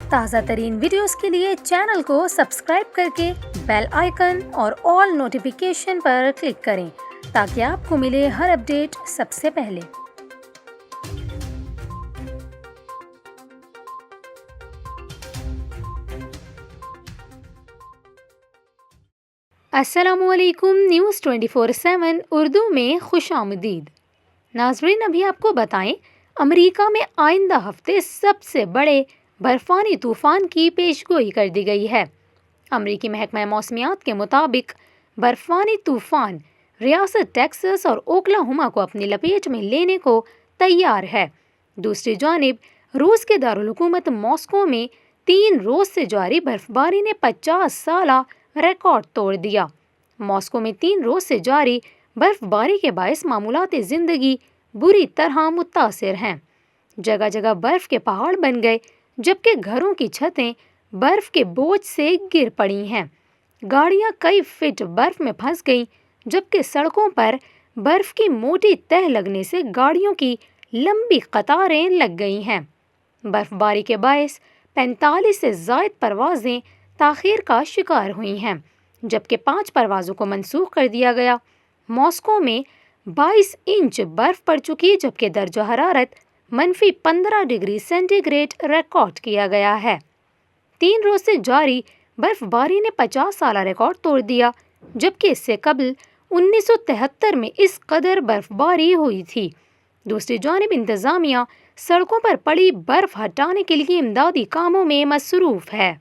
تازہ ترین ویڈیوز کے لیے چینل کو سبسکرائب کر کے بیل آئیکن اور آل نوٹیفیکیشن پر کلک کریں تاکہ آپ کو ملے ہر اپڈیٹ سب سے پہلے۔ السلام علیکم، نیوز 24/7 اردو میں خوش آمدید۔ ناظرین، ابھی آپ کو بتائیں، امریکہ میں آئندہ ہفتے سب سے بڑے برفانی طوفان کی پیشگوئی کر دی گئی ہے۔ امریکی محکمہ موسمیات کے مطابق برفانی طوفان ریاست ٹیکساس اور اوکلاہوما کو اپنی لپیٹ میں لینے کو تیار ہے۔ دوسری جانب روس کے دارالحکومت ماسکو میں 3 روز سے جاری برفباری نے 50 سالہ ریکارڈ توڑ دیا۔ ماسکو میں 3 روز سے جاری برف باری کے باعث معمولات زندگی بری طرح متاثر ہیں۔ جگہ جگہ برف کے پہاڑ بن گئے، جبکہ گھروں کی چھتیں برف کے بوجھ سے گر پڑی ہیں۔ گاڑیاں کئی فٹ برف میں پھنس گئیں، جبکہ سڑکوں پر برف کی موٹی تہ لگنے سے گاڑیوں کی لمبی قطاریں لگ گئی ہیں۔ برف باری کے باعث 45 سے زائد پروازیں تاخیر کا شکار ہوئی ہیں، جبکہ 5 پروازوں کو منسوخ کر دیا گیا۔ ماسکو میں 22 انچ برف پڑ چکی، جبکہ درجہ حرارت -15 ڈگری سینٹی گریڈ ریکارڈ کیا گیا ہے۔ 3 روز سے جاری برف باری نے 50 سالہ ریکارڈ توڑ دیا، جبکہ اس سے قبل 1973 میں اس قدر برف باری ہوئی تھی۔ دوسری جانب انتظامیہ سڑکوں پر پڑی برف ہٹانے کے لیے امدادی کاموں میں مصروف ہے۔